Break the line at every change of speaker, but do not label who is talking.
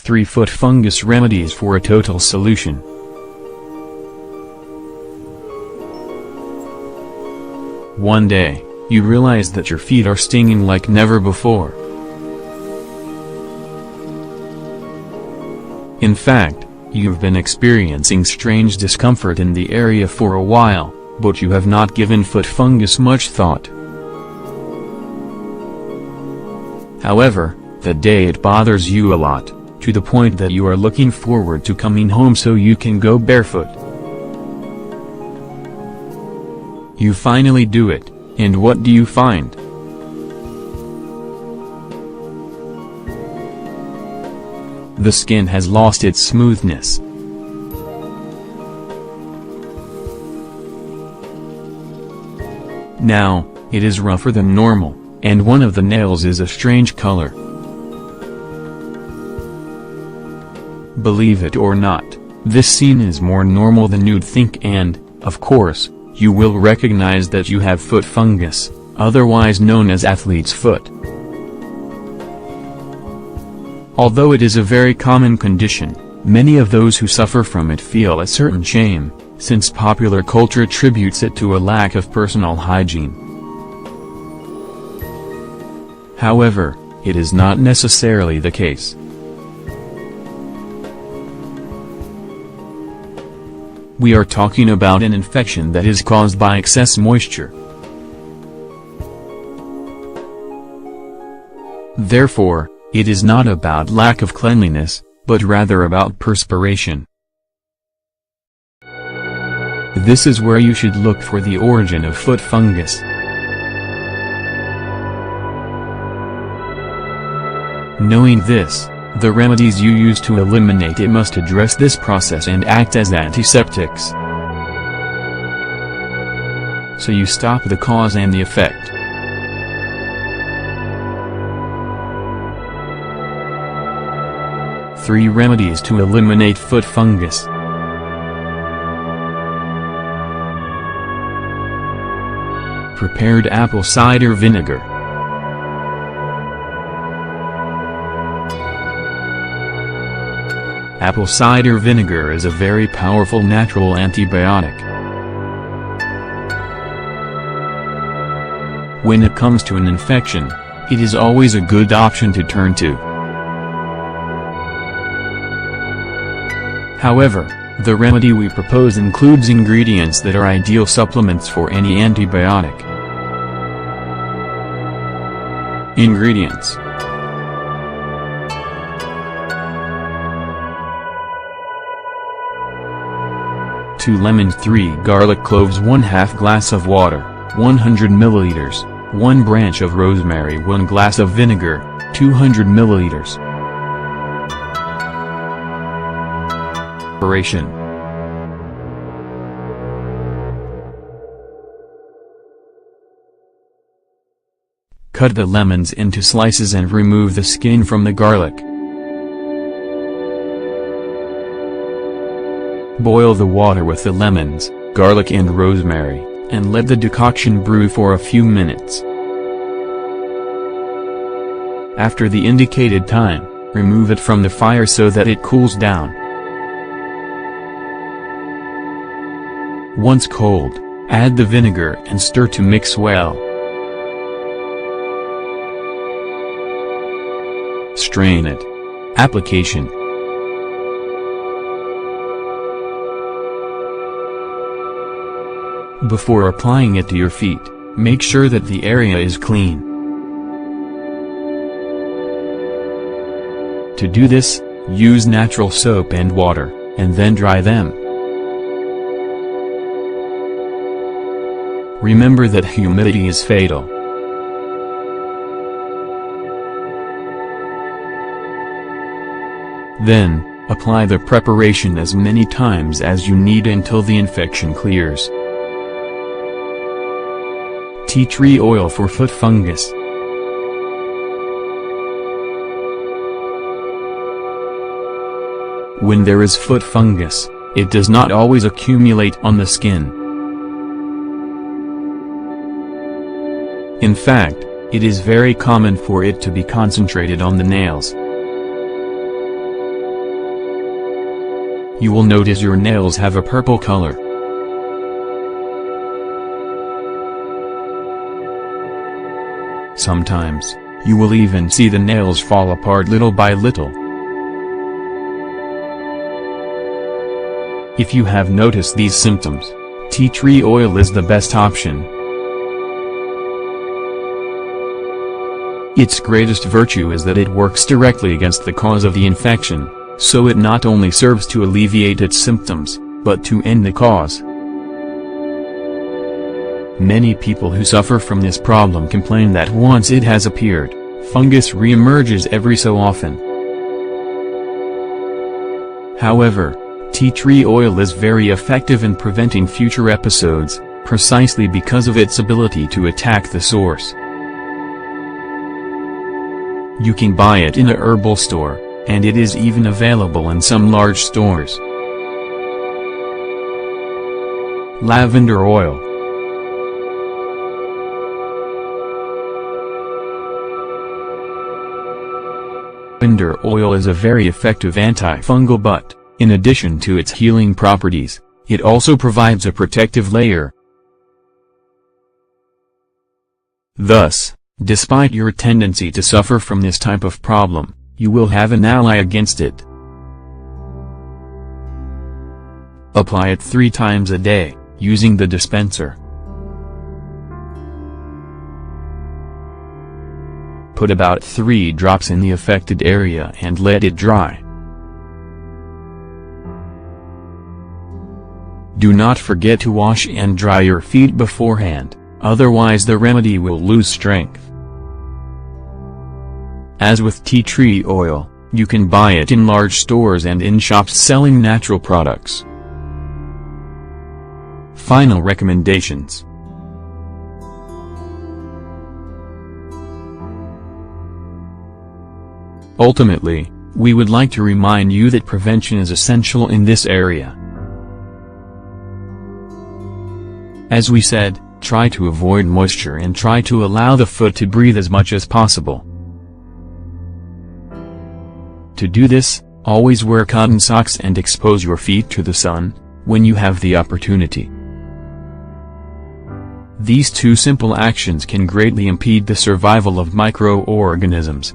3 foot fungus remedies for a total solution. One day, you realize that your feet are stinging like never before. In fact, you've been experiencing strange discomfort in the area for a while, but you have not given foot fungus much thought. However, that day it bothers you a lot, to the point that you are looking forward to coming home so you can go barefoot. You finally do it, and what do you find? The skin has lost its smoothness. Now, it is rougher than normal, and one of the nails is a strange color. Believe it or not, this scene is more normal than you'd think, and, of course, you will recognize that you have foot fungus, otherwise known as athlete's foot. Although it is a very common condition, many of those who suffer from it feel a certain shame, since popular culture attributes it to a lack of personal hygiene. However, it is not necessarily the case. We are talking about an infection that is caused by excess moisture. Therefore, it is not about lack of cleanliness, but rather about perspiration. This is where you should look for the origin of foot fungus. Knowing this, the remedies you use to eliminate it must address this process and act as antiseptics. So you stop the cause and the effect. Three remedies to eliminate foot fungus. Prepared apple cider vinegar. Apple cider vinegar is a very powerful natural antibiotic. When it comes to an infection, it is always a good option to turn to. However, the remedy we propose includes ingredients that are ideal supplements for any antibiotic. Ingredients: 2 lemons, 3 garlic cloves, 1/2 glass of water, 100 milliliters, 1 branch of rosemary, 1 glass of vinegar, 200 milliliters. Preparation. Cut the lemons into slices and remove the skin from the garlic. Boil the water with the lemons, garlic and rosemary, and let the decoction brew for a few minutes. After the indicated time, remove it from the fire so that it cools down. Once cold, add the vinegar and stir to mix well. Strain it. Application. Before applying it to your feet, make sure that the area is clean. To do this, use natural soap and water, and then dry them. Remember that humidity is fatal. Then, apply the preparation as many times as you need until the infection clears. Tea tree oil for foot fungus. When there is foot fungus, it does not always accumulate on the skin. In fact, it is very common for it to be concentrated on the nails. you will notice your nails have a purple color. Sometimes, you will even see the nails fall apart little by little. If you have noticed these symptoms, tea tree oil is the best option. Its greatest virtue is that it works directly against the cause of the infection, so it not only serves to alleviate its symptoms, but to end the cause. Many people who suffer from this problem complain that once it has appeared, fungus re-emerges every so often. However, tea tree oil is very effective in preventing future episodes, precisely because of its ability to attack the source. You can buy it in a herbal store, and it is even available in some large stores. Lavender oil. Lavender oil is a very effective antifungal, but, in addition to its healing properties, it also provides a protective layer. Thus, despite your tendency to suffer from this type of problem, you will have an ally against it. Apply it 3 times a day, using the dispenser. Put about 3 drops in the affected area and let it dry. Do not forget to wash and dry your feet beforehand, otherwise the remedy will lose strength. As with tea tree oil, you can buy it in large stores and in shops selling natural products. Final recommendations. Ultimately, we would like to remind you that prevention is essential in this area. As we said, try to avoid moisture and try to allow the foot to breathe as much as possible. To do this, always wear cotton socks and expose your feet to the sun, when you have the opportunity. These 2 simple actions can greatly impede the survival of microorganisms,